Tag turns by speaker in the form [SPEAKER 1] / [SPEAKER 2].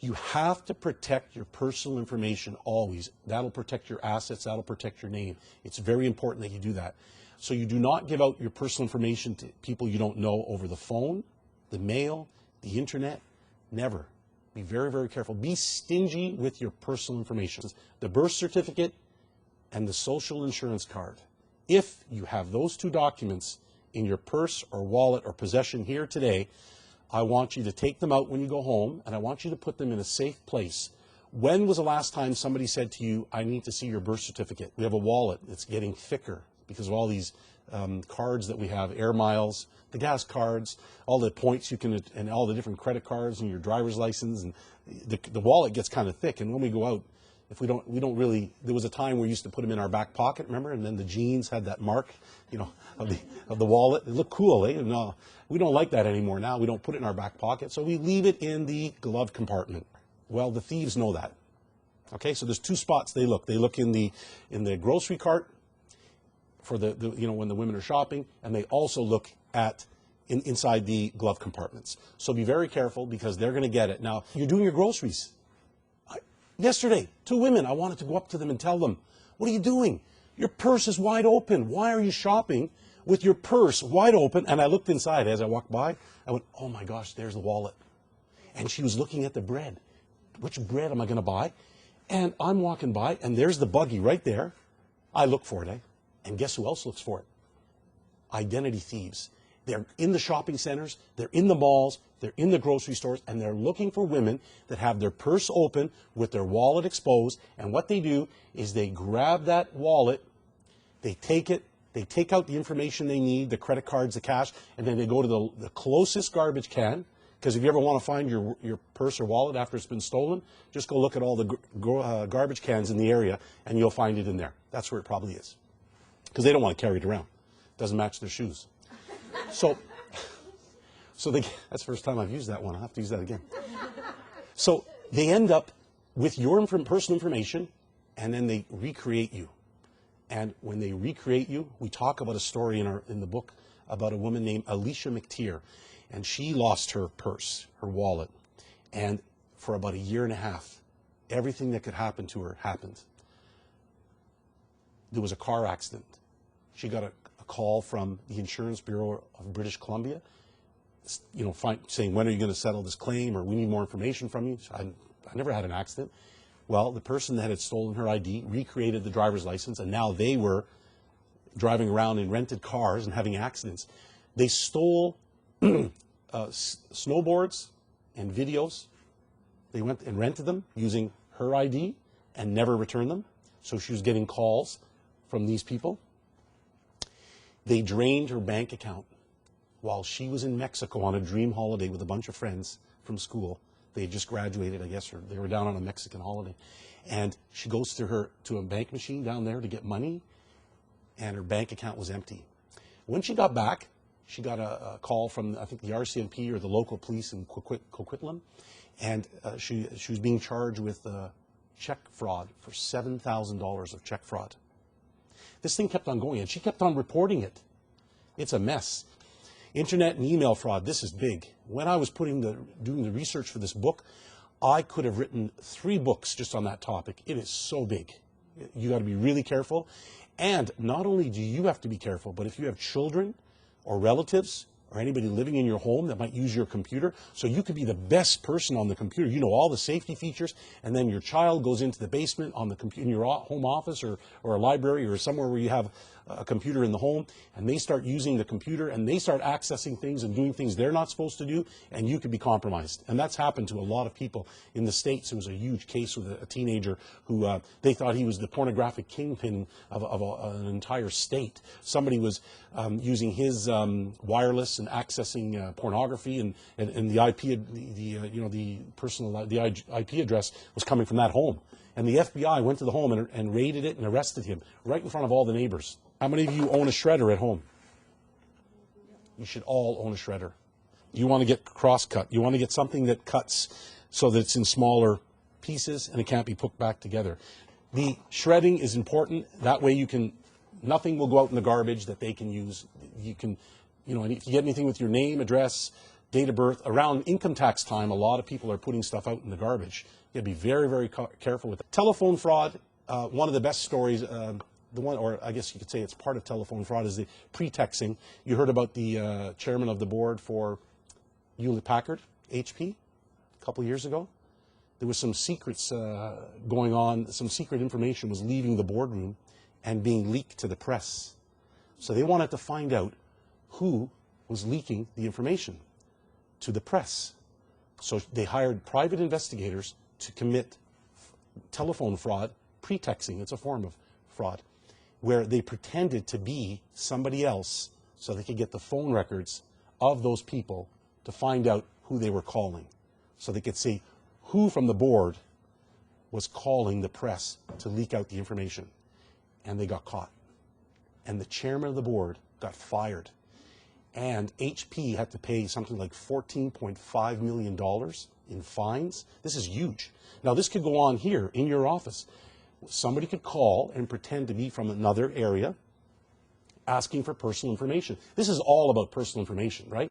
[SPEAKER 1] You have to protect your personal information always. That'll protect your assets, that'll protect your name. It's very important that you do that. So you do not give out your personal information to people you don't know over the phone, the mail, the internet, never. Be very, very careful. Be stingy with your personal information. The birth certificate and the social insurance card. If you have those two documents in your purse or wallet or possession here today, I want you to take them out when you go home, and I want you to put them in a safe place. When was the last time somebody said to you, I need to see your birth certificate? We have a wallet that's getting thicker because of all these cards that we have, air miles, the gas cards, all the points you can, and all the different credit cards and your driver's license, and the wallet gets kind of thick. And when we go out, if we don't really, there was a time we used to put them in our back pocket, remember? And then the jeans had that mark, you know, of the wallet. It looked cool, eh? No, we don't like that anymore now. We don't put it in our back pocket, so we leave it in the glove compartment. Well, the thieves know that. Okay, so there's two spots they look. They look in the grocery cart for the you know, when the women are shopping, and they also look at inside the glove compartments. So be very careful because they're going to get it. Now, you're doing your groceries. Yesterday, two women, I wanted to go up to them and tell them, what are you doing? Your purse is wide open. Why are you shopping with your purse wide open? And I looked inside as I walked by. I went, oh my gosh, there's the wallet. And she was looking at the bread. Which bread am I going to buy? And I'm walking by, and there's the buggy right there. I look for it, eh? And guess who else looks for it? Identity thieves. They're in the shopping centers, they're in the malls, they're in the grocery stores, and they're looking for women that have their purse open with their wallet exposed. And what they do is they grab that wallet, they take it, they take out the information they need, the credit cards, the cash, and then they go to the closest garbage can. Because if you ever want to find your purse or wallet after it's been stolen, just go look at all the garbage cans in the area, and you'll find it in there. That's where it probably is. Because they don't want to carry it around. It doesn't match their shoes. So that's the first time I've used that one. I'll have to use that again. So they end up with your personal information, and then they recreate you. And when they recreate you, we talk about a story in the book about a woman named Alicia McTeer. And she lost her purse, her wallet. And for about a year and a half, everything that could happen to her happened. There was a car accident. She got a call from the Insurance Bureau of British Columbia, you know, saying, when are you going to settle this claim, or we need more information from you. I never had an accident. Well, the person that had stolen her ID recreated the driver's license, and now they were driving around in rented cars and having accidents. They stole snowboards and videos. They went and rented them using her ID and never returned them. So she was getting calls from these people. They drained her bank account while she was in Mexico on a dream holiday with a bunch of friends from school. They had just graduated, I guess, or they were down on a Mexican holiday. And she goes to a bank machine down there to get money, and her bank account was empty. When she got back, she got a call from, I think, the RCMP or the local police in Coquitlam, and she was being charged with check fraud for $7,000 of check fraud. This thing kept on going, and she kept on reporting it. It's a mess. Internet and email fraud, this is big. When I was doing the research for this book, I could have written 3 books just on that topic. It is so big. You got to be really careful. And not only do you have to be careful, but if you have children or relatives or anybody living in your home that might use your computer, so you could be the best person on the computer. You know all the safety features, and then your child goes into the basement on the in your home office or a library or somewhere where you have a computer in the home, and they start using the computer and they start accessing things and doing things they're not supposed to do, and you could be compromised. And that's happened to a lot of people in the States. There was a huge case with a teenager who they thought he was the pornographic kingpin of an entire state. Somebody was using his wireless and accessing pornography, and the IP, the IP address was coming from that home. And the FBI went to the home and raided it and arrested him right in front of all the neighbors. How many of you own a shredder at home? You should all own a shredder. You want to get cross-cut. You want to get something that cuts so that it's in smaller pieces and it can't be put back together. The shredding is important. That way nothing will go out in the garbage that they can use. You can, and if you get anything with your name, address, date of birth. Around income tax time, a lot of people are putting stuff out in the garbage. You gotta be very, very careful with it. Telephone fraud, one of the best stories, the one, or I guess you could say it's part of telephone fraud, is the pretexting. You heard about the chairman of the board for Hewlett-Packard, HP, a couple years ago. There was some secrets going on, some secret information was leaving the boardroom and being leaked to the press. So they wanted to find out who was leaking the information to the press. So they hired private investigators to commit telephone fraud, pretexting, it's a form of fraud, where they pretended to be somebody else so they could get the phone records of those people to find out who they were calling. So they could see who from the board was calling the press to leak out the information. And they got caught. And the chairman of the board got fired. And HP had to pay something like $14.5 million in fines. This is huge. Now, this could go on here in your office. Somebody could call and pretend to be from another area asking for personal information. This is all about personal information, right?